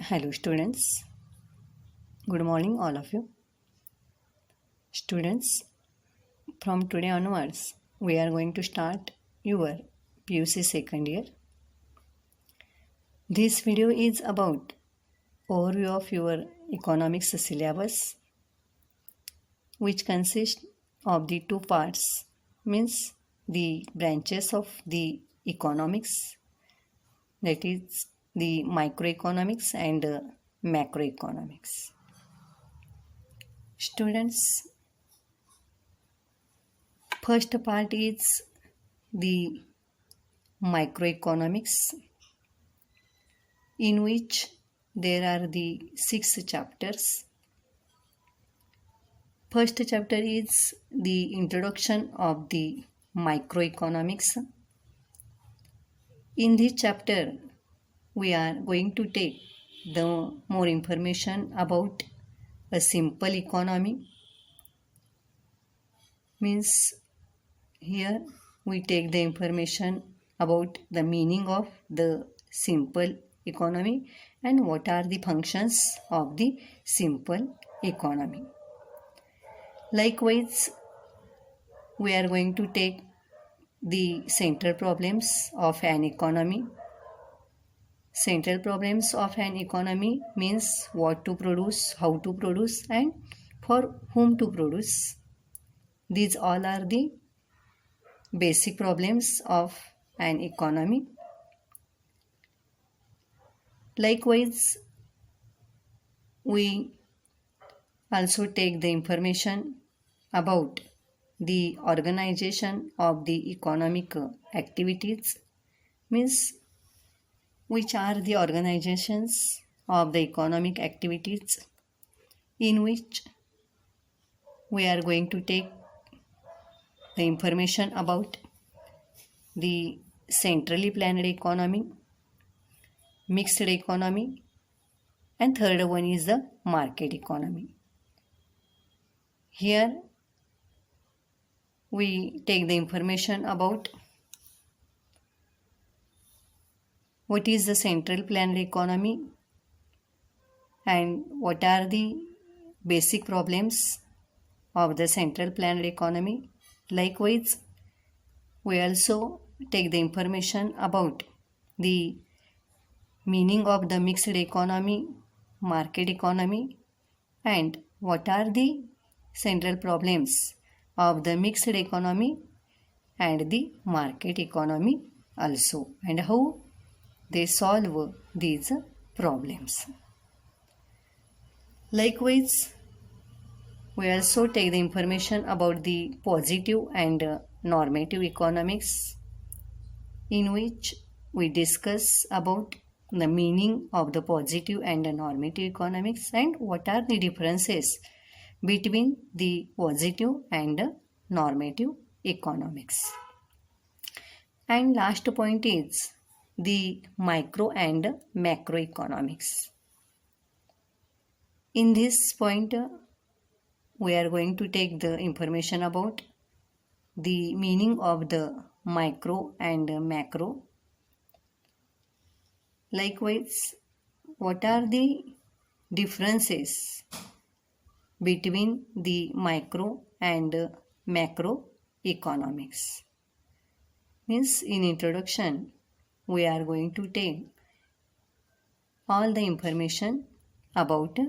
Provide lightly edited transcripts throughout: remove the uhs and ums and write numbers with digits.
Hello students, good morning all of you. Students, from today onwards, we are going to start your PUC second year. This video is about overview of your economics syllabus, which consists of the two parts, means the branches of the economics, that is the microeconomics and macroeconomics. Students, first part is the microeconomics, in which there are the 6 chapters. First chapter is the introduction of the microeconomics. In this chapter, we are going to take the more information about a simple economy. Means here we take the information about the meaning of the simple economy and what are the functions of the simple economy. Likewise, we are going to take the central problems of an economy. Central problems of an economy means what to produce, how to produce, and for whom to produce. These all are the basic problems of an economy. Likewise, we also take the information about the organization of the economic activities, means which are the organizations of the economic activities, in which we are going to take the information about the centrally planned economy, mixed economy, and third one is the market economy. Here we take the information about what is the central planned economy and what are the basic problems of the central planned economy. Likewise, we also take the information about the meaning of the mixed economy, market economy, and what are the central problems of the mixed economy and the market economy also, and how they solve these problems. Likewise, we also take the information about the positive and normative economics, in which we discuss about the meaning of the positive and the normative economics and what are the differences between the positive and normative economics. And last point is the micro and macroeconomics. In this point, we are going to take the information about the meaning of the micro and macro. Likewise, what are the differences between the micro and macro economics? Means in introduction, we are going to take all the information about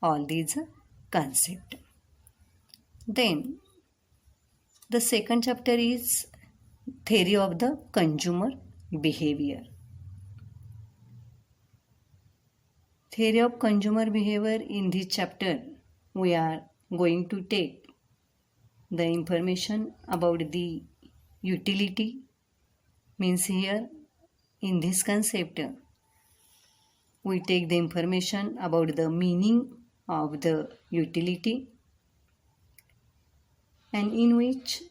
all these concepts. Then the second chapter is theory of the consumer behavior. Theory of consumer behavior, in this chapter we are going to take the information about the utility. Means here in this concept we take the information about the meaning of the utility, and in which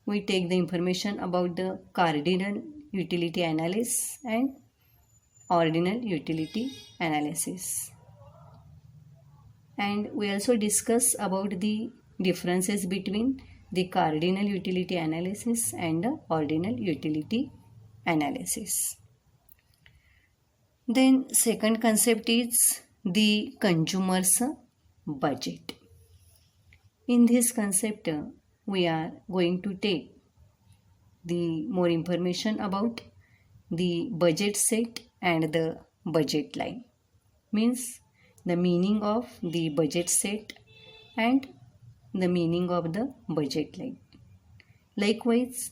we take the information about the cardinal utility analysis and ordinal utility analysis. And we also discuss about the differences between the cardinal utility analysis and the ordinal utility analysis. Then second concept is the consumer's budget. In this concept, we are going to take the more information about the budget set and the budget line. Means the meaning of the budget set and the meaning of the budget line. Likewise,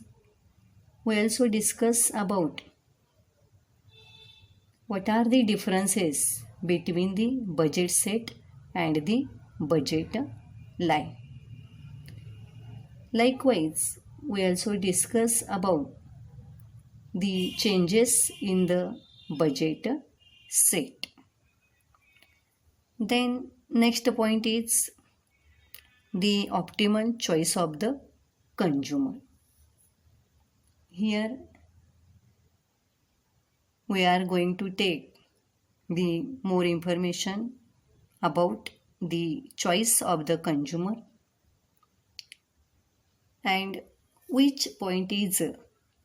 we also discuss about what are the differences between the budget set and the budget line. Likewise, we also discuss about the changes in the budget set. Then next point is the optimal choice of the consumer. Here we are going to take the more information about the choice of the consumer and which point is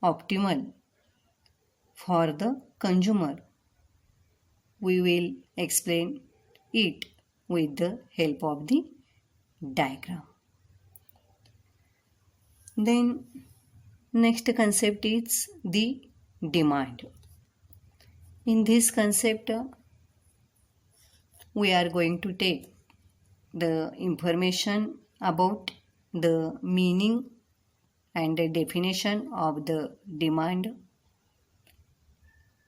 optimal for the consumer. We will explain it with the help of the diagram. Then next concept is the demand. In this concept, we are going to take the information about the meaning and the definition of the demand.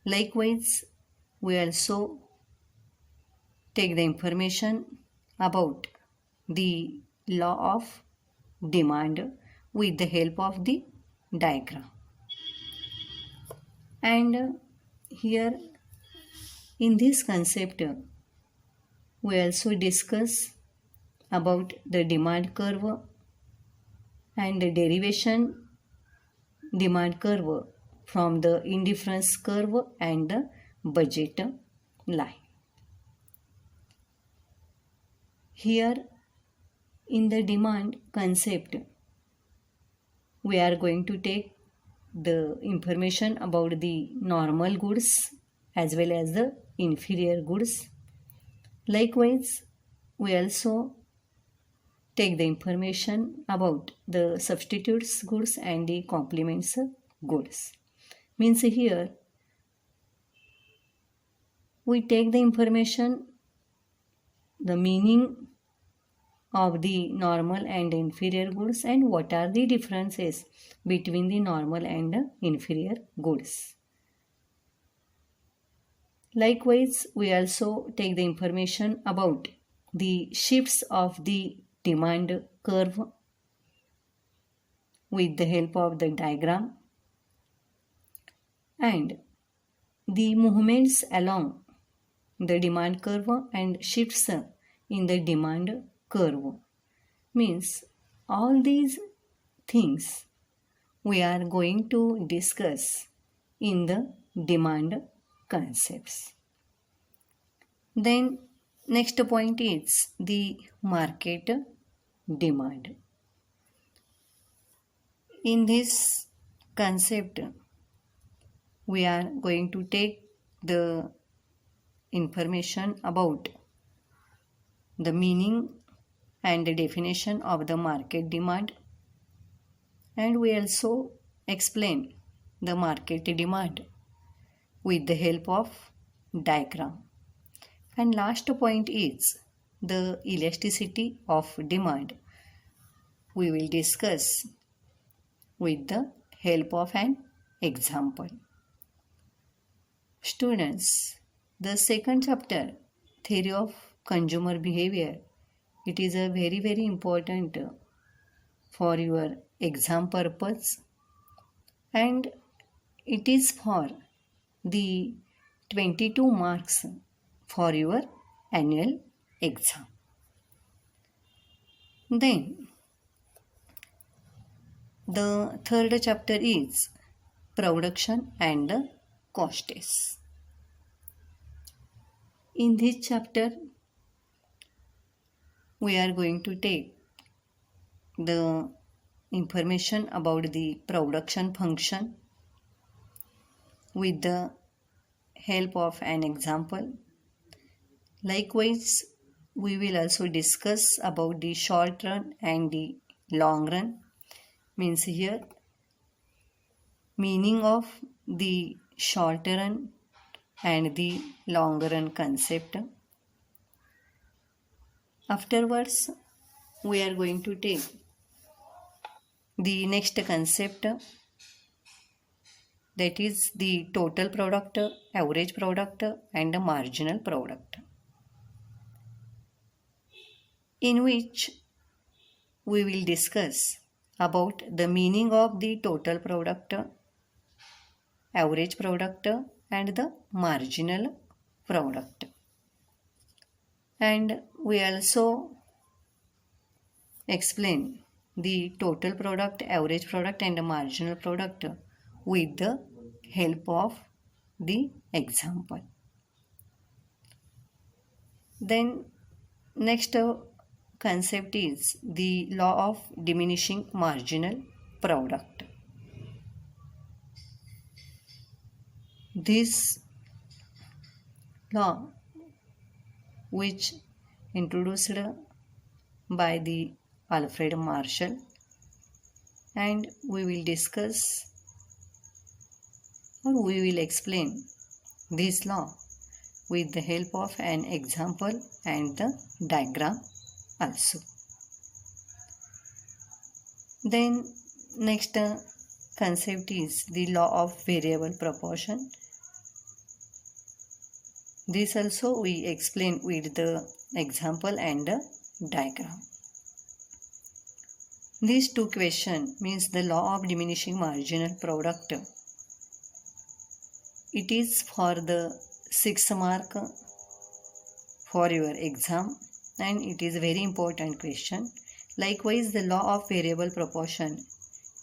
Likewise, we also take the information about the law of demand with the help of the diagram. And here in this concept, we also discuss about the demand curve and the derivation demand curve from the indifference curve and the budget line. Here in the demand concept, we are going to take the information about the normal goods as well as the inferior goods. Likewise, we also take the information about the substitutes goods and the complements goods. Means here we take the information, the meaning of the normal and inferior goods and what are the differences between the normal and inferior goods. Likewise, we also take the information about the shifts of the demand curve with the help of the diagram and the movements along the demand curve and shifts in the demand curve. Means all these things we are going to discuss in the demand concepts. Then next point is the market demand. In this concept, we are going to take the information about the meaning and the definition of the market demand, and we also explain the market demand with the help of diagram. And last point is the elasticity of demand. We will discuss with the help of an example. Students, the second chapter, Theory of Consumer Behavior, it is a very important for your exam purpose, and it is for the 22 marks for your annual exam. Then the third chapter is Production and Costs. In this chapter, we are going to take the information about the production function with the help of an example. Likewise, we will also discuss about the short run and the long run. Means here, meaning of the short run and the long run concept. Afterwards, we are going to take the next concept, that is the total product, average product, and the marginal product, in which we will discuss about the meaning of the total product, average product, and the marginal product. And we also explain the total product, average product, and the marginal product with the help of the example. Then next concept is the law of diminishing marginal product. This law, which introduced by the Alfred Marshall, and we will discuss or we will explain this law with the help of an example and the diagram also. Then next concept is the law of variable proportion. This also we explain with the example and the diagram. These two questions means the law of diminishing marginal product. It is for the 6 mark for your exam, and it is a very important question. Likewise, the law of variable proportion,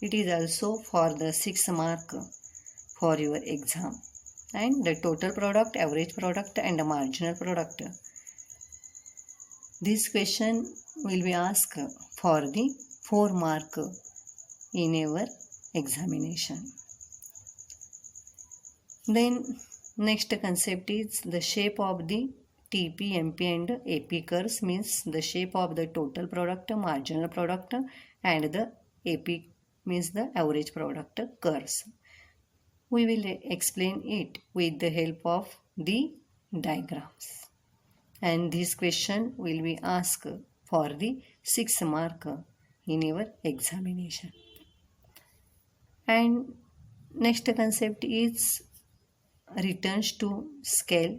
it is also for the 6 mark for your exam. And the total product, average product, and the marginal product, this question will be asked for the 4 mark in your examination. Then next concept is the shape of the TP, MP and AP curves, means the shape of the total product, marginal product, and the AP means the average product curves. We will explain it with the help of the diagrams. And this question will be asked for the 6 mark in your examination. And next concept is returns to scale.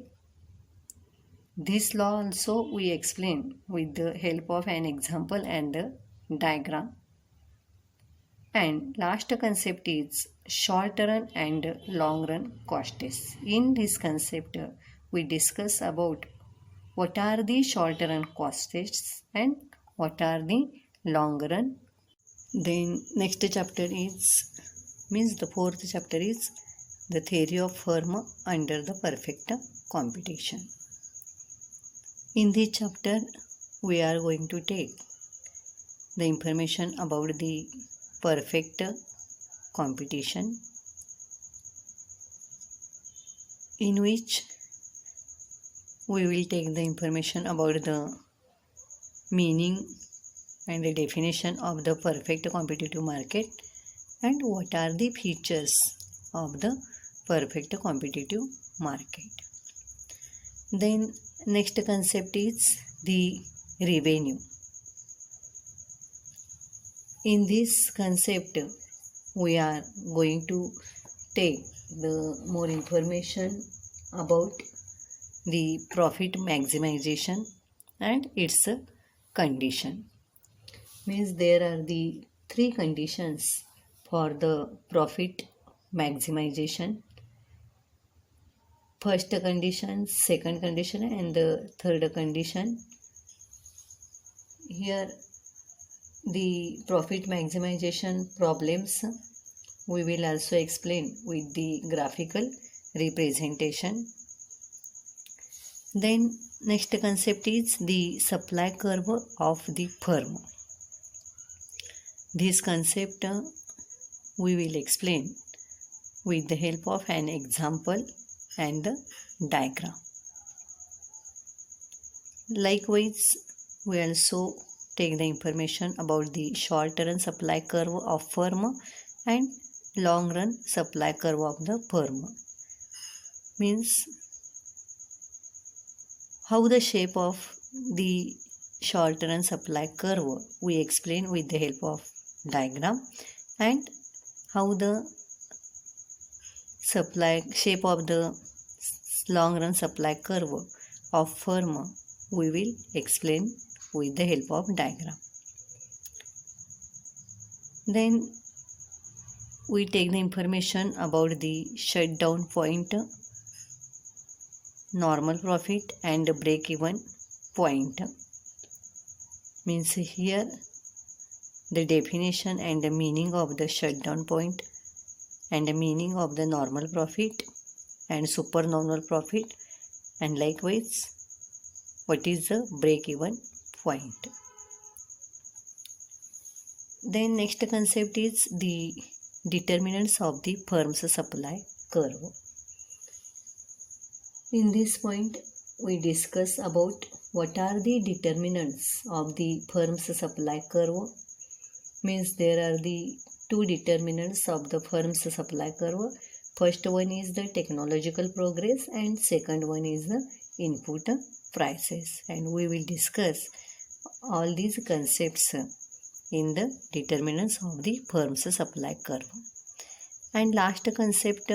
This law also we explain with the help of an example and a diagram. And last concept is short run and long run costs. In this concept, we discuss about what are the short run costs and what are the long run. Then next chapter is, means the fourth chapter is the theory of firm under the perfect competition. In this chapter, we are going to take the information about the perfect competition, in which we will take the information about the meaning and the definition of the perfect competitive market and what are the features of the perfect competitive market. Then next concept is the revenue. In this concept, we are going to take the more information about the profit maximization and its condition. Means there are the 3 conditions for the profit maximization. First condition, second condition, and the third condition. Here the profit maximization problems we will also explain with the graphical representation. Then next concept is the supply curve of the firm. This concept we will explain with the help of an example and the diagram. Likewise, we also take the information about the short-run supply curve of firm and long-run supply curve of the firm. Means how the shape of the short-run supply curve we explain with the help of diagram, and how the shape of the long-run supply curve of firm we will explain with the help of diagram. Then we take the information about the shutdown point, normal profit and break-even point. Means here the definition and the meaning of the shutdown point and the meaning of the normal profit and supernormal profit, and likewise what is the break-even point. Then next concept is the determinants of the firm's supply curve. In this point we discuss about what are the determinants of the firm's supply curve. Means there are the two determinants of the firm's supply curve. First one is the technological progress and second one is the input prices, and we will discuss all these concepts in the determinants of the firm's supply curve. And last concept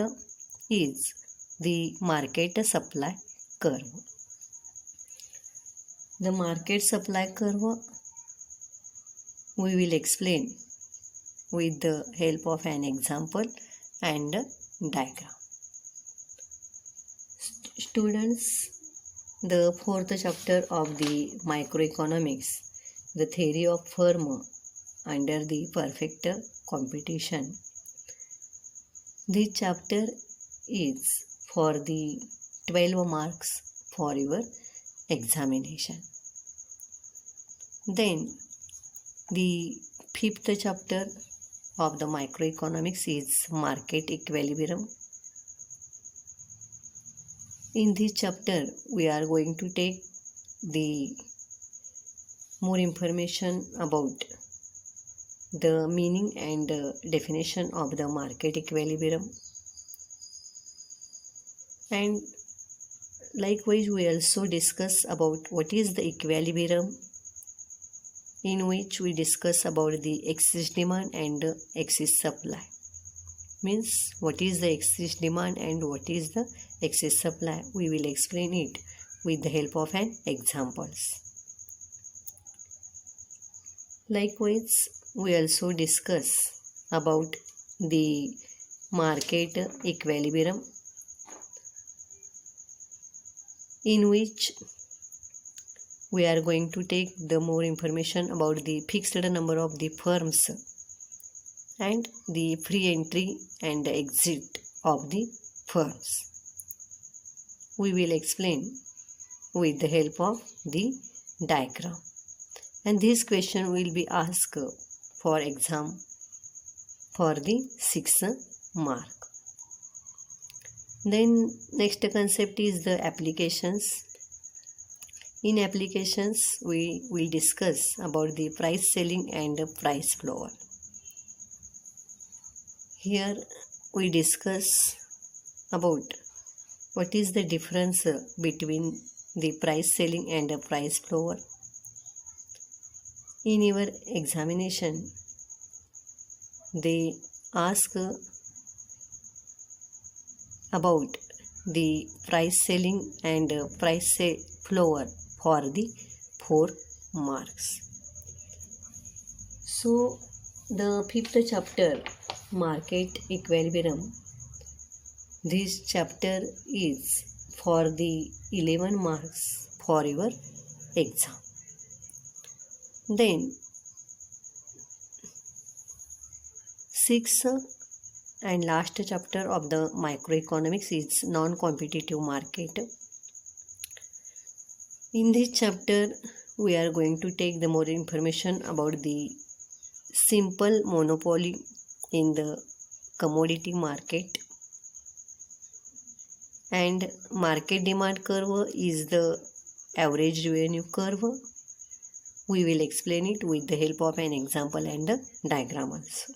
is the market supply curve. The market supply curve we will explain with the help of an example and diagram. Students, the fourth chapter of the microeconomics, the theory of firm under the perfect competition. This chapter is for the 12 marks for your examination. Then the fifth chapter of the microeconomics is market equilibrium. In this chapter we are going to take the more information about the meaning and definition of the market equilibrium, and likewise we also discuss about what is the equilibrium, in which we discuss about the excess demand and excess supply. Means what is the excess demand and what is the excess supply, we will explain it with the help of an examples. Likewise we also discuss about the market equilibrium, in which we are going to take the more information about the fixed number of the firms and the free entry and exit of the firms. We will explain with the help of the diagram, and this question will be asked for exam for the 6 mark. Then next concept is the applications. In applications we will discuss about the price selling and price floor. Here we discuss about what is the difference between the price selling and price floor. In your examination they ask about the price selling and price floor for the 4 marks. So the fifth chapter, market equilibrium, this chapter is for the 11 marks for your exam. Then sixth and last chapter of the microeconomics is non-competitive market. In this chapter we are going to take the more information about the simple monopoly in the commodity market, and market demand curve is the average revenue curve. We will explain it with the help of an example and a diagram also.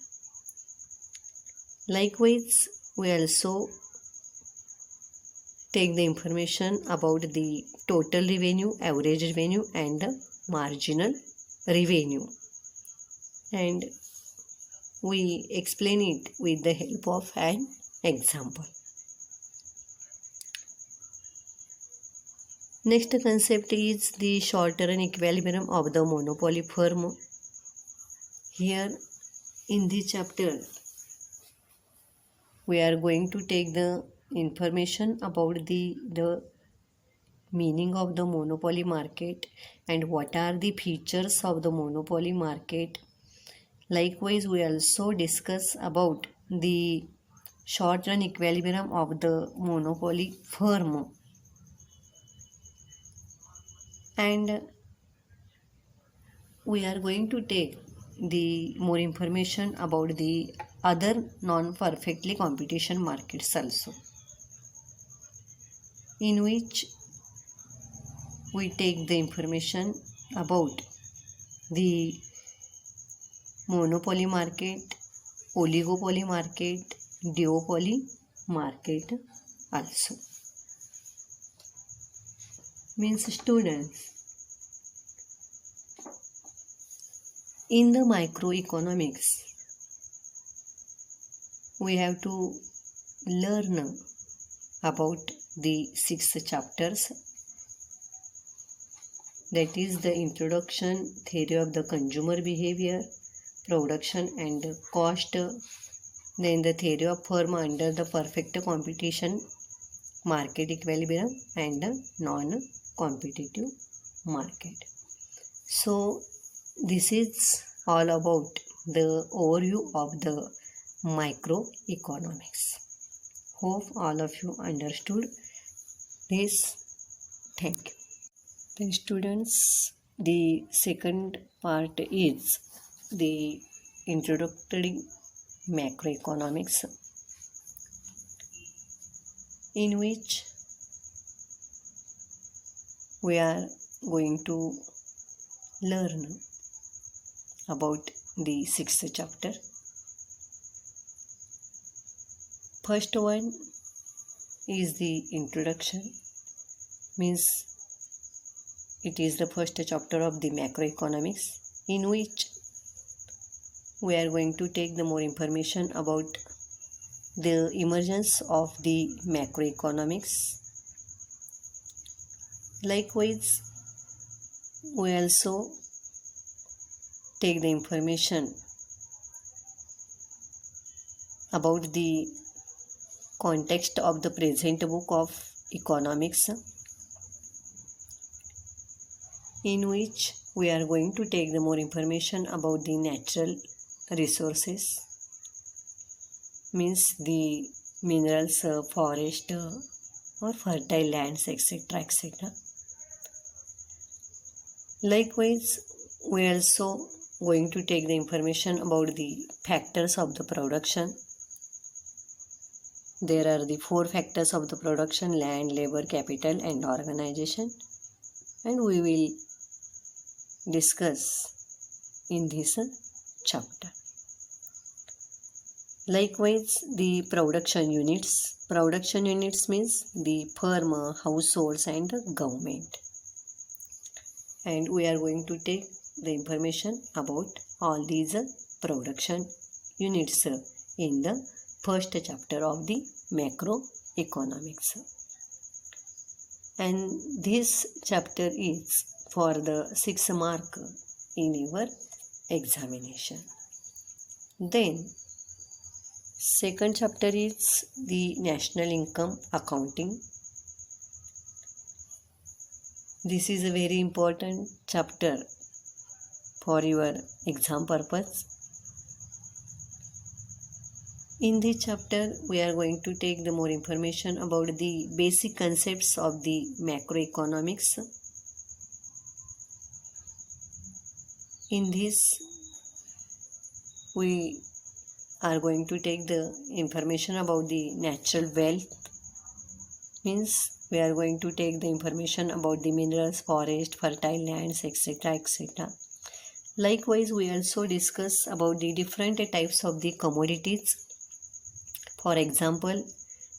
Likewise, we also take the information about the total revenue, average revenue and the marginal revenue, and we explain it with the help of an example. Next concept is the short-run equilibrium of the monopoly firm. Here in this chapter, we are going to take the information about the meaning of the monopoly market and what are the features of the monopoly market. Likewise, we also discuss about the short-run equilibrium of the monopoly firm, and we are going to take the more information about the other non-perfectly competition markets also, in which we take the information about the monopoly market, oligopoly market, duopoly market also. Means students, in the microeconomics, we have to learn about the 6 chapters, that is the introduction, theory of the consumer behavior, production and cost, then the theory of firm under the perfect competition, market equilibrium and non-competitive market. So this is all about the overview of the microeconomics. Hope all of you understood this. Thank you. Then students, the second part is the introductory macroeconomics, in which we are going to learn about the 6th chapter. First one is the introduction, means it is the first chapter of the macroeconomics, in which we are going to take the more information about the emergence of the macroeconomics. Likewise, we also take the information about the context of the present book of economics, in which we are going to take the more information about the natural resources, means the minerals, forest or fertile lands, etc., etc. Likewise, we are also going to take the information about the factors of the production. There are the 4 factors of the production: land, labor, capital and organization, and we will discuss in this chapter. Likewise, the production units. Production units means the firm, households and government. And we are going to take the information about all these production units in the first chapter of the macroeconomics. And this chapter is for the 6 mark in your examination. Then second chapter is the national income accounting. This is a very important chapter for your exam purpose. In this chapter, we are going to take the more information about the basic concepts of the macroeconomics. In this, we are going to take the information about the natural wealth, means we are going to take the information about the minerals, forest, fertile lands, etc. etc. Likewise, we also discuss about the different types of the commodities. For example,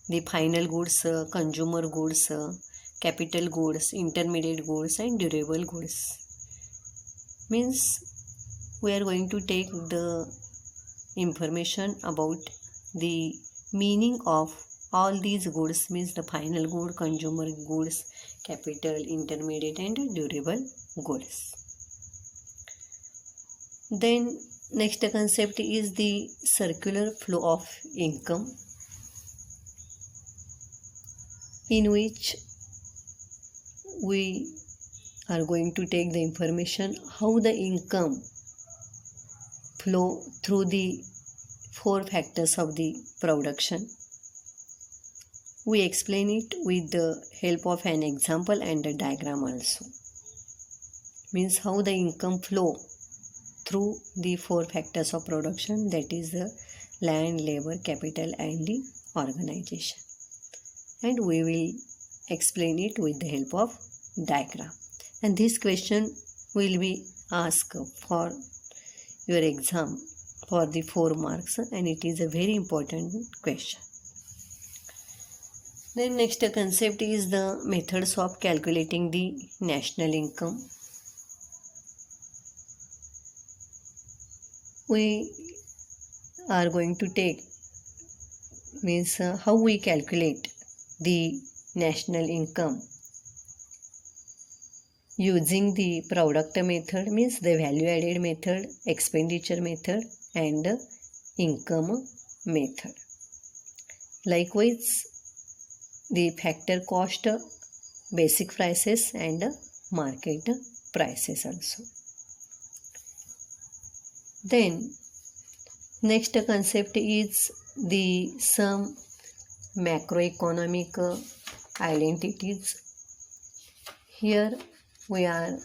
the final goods, consumer goods, capital goods, intermediate goods, and durable goods. Means we are going to take the information about the meaning of all these goods, means the final good, consumer goods, capital, intermediate, and durable goods. Then next concept is the circular flow of income, in which we are going to take the information how the income flow through the four factors of the production. We explain it with the help of an example and a diagram also. Means how the income flow through the four factors of production, that is the land, labor, capital, and the organization. And we will explain it with the help of diagram. And this question will be asked for your exam for the 4 marks, and it is a very important question. Then next concept is the methods of calculating the national income. We are going to take means how we calculate the national income using the product method, means the value added method, expenditure method, and income method. Likewise, the factor cost, basic prices, and market prices also. Then next concept is the some macroeconomic identities. Here we are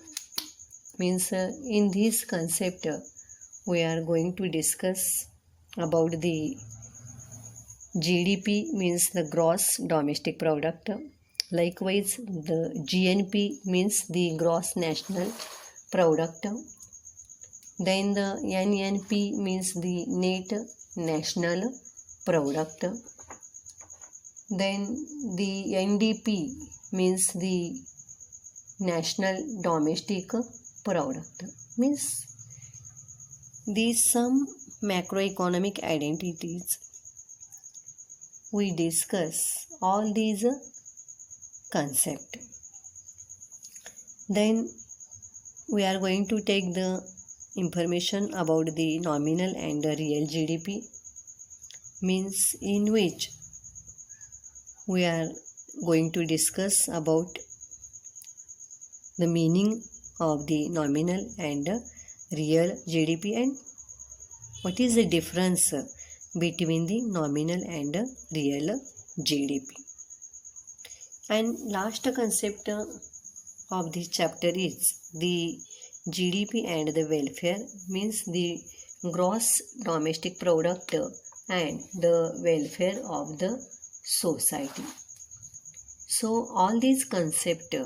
means in this concept we are going to discuss about the GDP, means the gross domestic product. Likewise, the GNP means the gross national product. Then the NNP means the net national product. Then the NDP means the national domestic product. Means these some macroeconomic identities. We discuss all these concepts. Then we are going to take the information about the nominal and the real GDP, means in which we are going to discuss about the meaning of the nominal and real GDP and what is the difference between the nominal and real GDP. And last concept of this chapter is the GDP and the welfare, means the gross domestic product and the welfare of the society. So all these concepts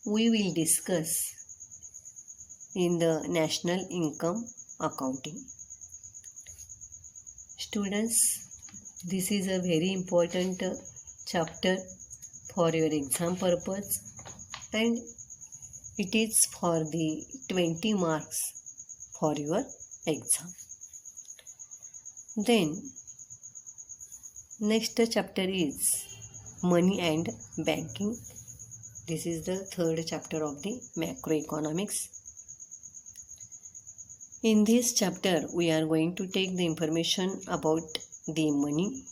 we will discuss in the national income accounting. Students, this is a very important chapter for your exam purpose, and it is for the 20 marks for your exam. Then next chapter is money and banking. This is the third chapter of the macroeconomics. In this chapter, we are going to take the information about the money,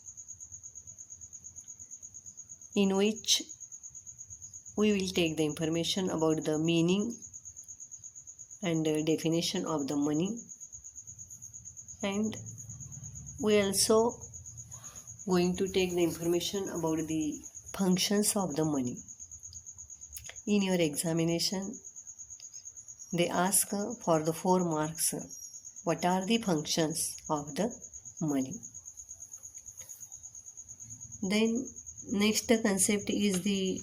in which we will take the information about the meaning and the definition of the money, and we also going to take the information about the functions of the money. In your examination, they ask for the 4 marks, what are the functions of the money. Then Next concept is the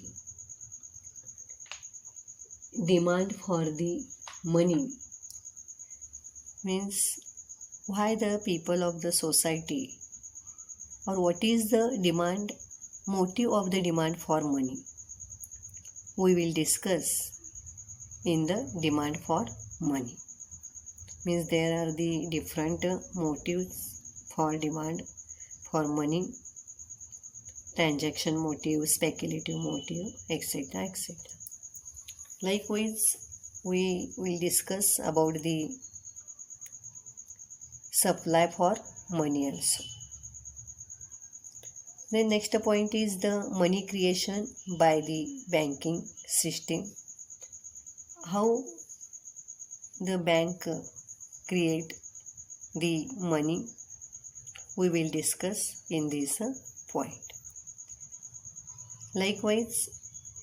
demand for the money. Means why the people of the society, or what is the demand, motive of the demand for money, we will discuss in the demand for money. Means there are the different motives for demand for money: transaction motive, speculative motive, etc., etc. Likewise, we will discuss about the supply for money also. The next point is the money creation by the banking system. How the bank create the money, we will discuss in this point. Likewise,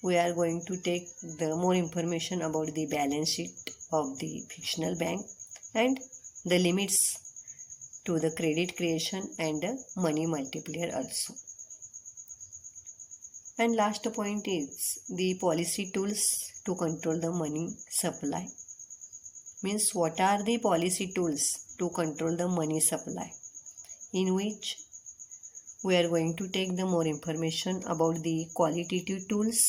we are going to take the more information about the balance sheet of the fictional bank and the limits to the credit creation and money multiplier also. And last point is the policy tools to control the money supply. Means what are the policy tools to control the money supply, in which we are going to take the more information about the qualitative tools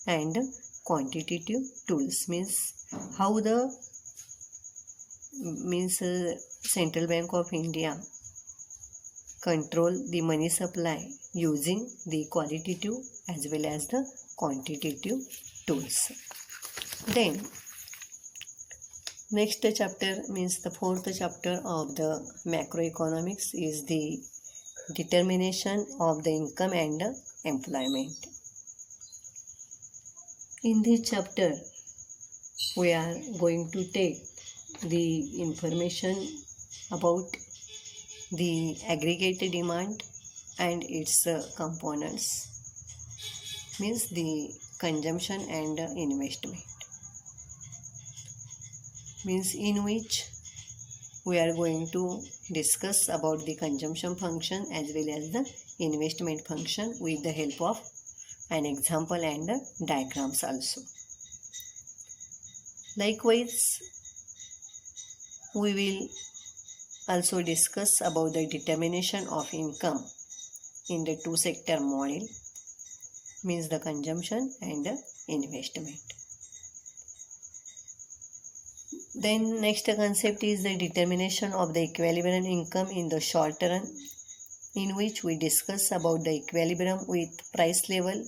and quantitative tools. Means how the Central Bank of India control the money supply using the qualitative as well as the quantitative tools. Then next chapter, means the fourth chapter of the macroeconomics, is the determination of the income and employment. In this chapter, we are going to take the information about the aggregate demand and its components, means the consumption and investment. Means in which we are going to discuss about the consumption function as well as the investment function with the help of an example and diagrams also. Likewise, we will also discuss about the determination of income in the two sector model, means the consumption and the investment. Then next concept is the determination of the equilibrium income in the short run, in which we discuss about the equilibrium with price level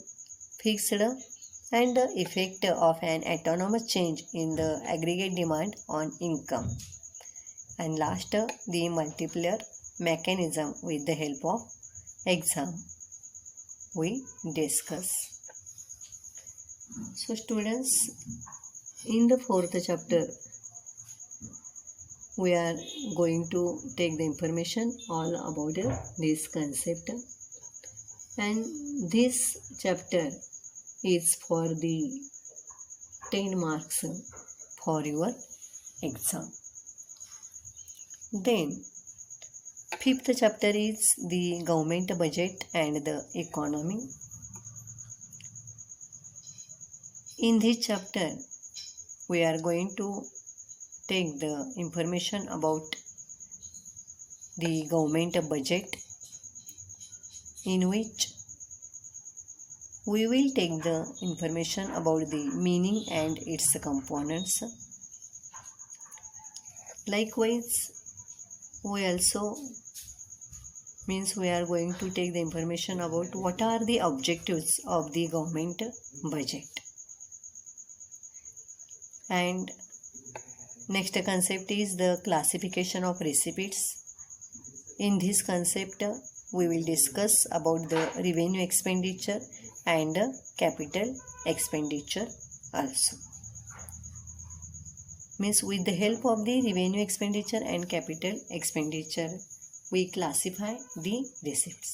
fixed and the effect of an autonomous change in the aggregate demand on income. And last, the multiplier mechanism with the help of exam we discuss. So students, in the fourth chapter, we are going to take the information all about this concept, and this chapter is for the 10 marks for your exam. Then fifth chapter is the government budget and the economy. In this chapter, we are going to take the information about the government budget, in which we will take the information about the meaning and its components. Likewise, we also we are going to take the information about what are the objectives of the government budget. And next concept is the classification of receipts. In this concept, we will discuss about the revenue expenditure and capital expenditure also. Means with the help of the revenue expenditure and capital expenditure, we classify the receipts.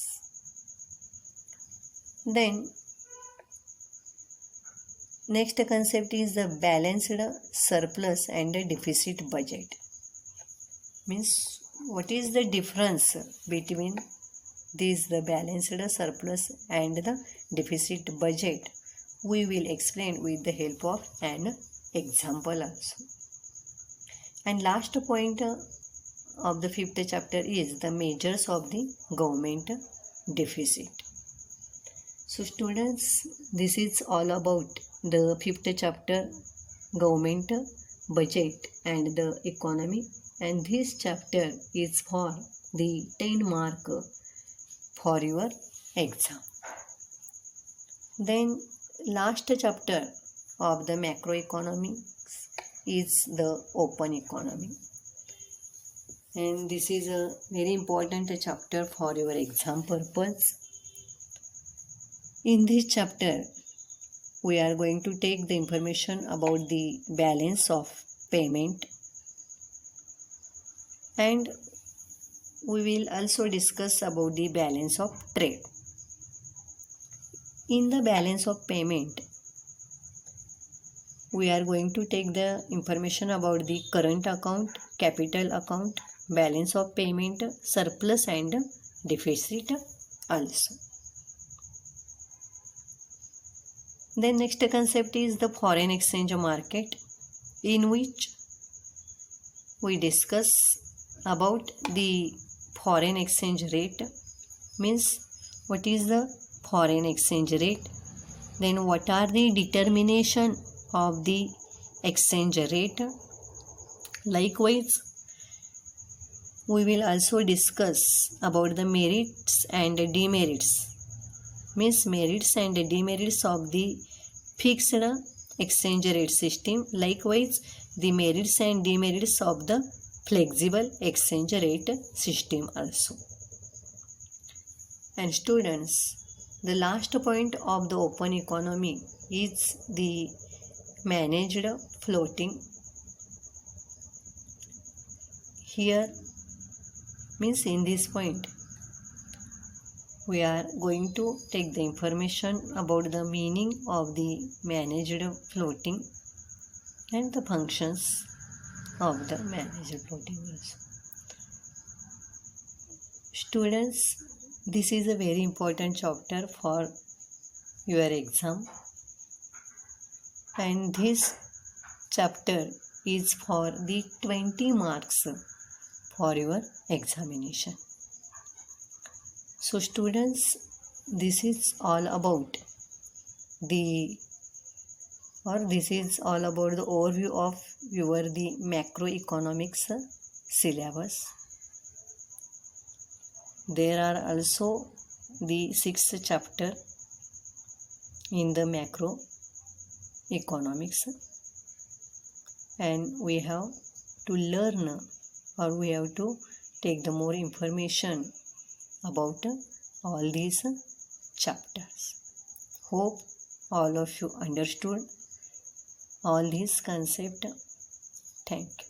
Then next concept is the balanced surplus and deficit budget. Means what is the difference between this the balanced surplus and the deficit budget we will explain with the help of an example also. And last point of the fifth chapter is the measures of the government deficit. So students, this is all about the fifth chapter, government budget and the economy, and this chapter is for the 10 mark for your exam. Then last chapter of the macroeconomics is the open economy, and this is a very important chapter for your exam purpose. In this chapter we are going to take the information about the balance of payment, and we will also discuss about the balance of trade. In the balance of payment, we are going to take the information about the current account, capital account, balance of payment, surplus and deficit also. Then next concept is the foreign exchange market, in which we discuss about the foreign exchange rate, means what is the foreign exchange rate, then what are the determination of the exchange rate. Likewise, we will also discuss about the merits and demerits, means merits and demerits of the fixed exchange rate system. Likewise, the merits and demerits of the flexible exchange rate system also. And students, the last point of the open economy is the managed floating. Here, means in this point, we are going to take the information about the meaning of the managed floating and the functions of the managed floating also. Students, this is a very important chapter for your exam, and this chapter is for the 20 marks for your examination. So students, this is all about the overview of your the macroeconomics syllabus. There are also the 6th chapter in the macroeconomics, and we have to learn, or we have to take the more information about all these chapters. Hope all of you understood all these concepts. Thank you.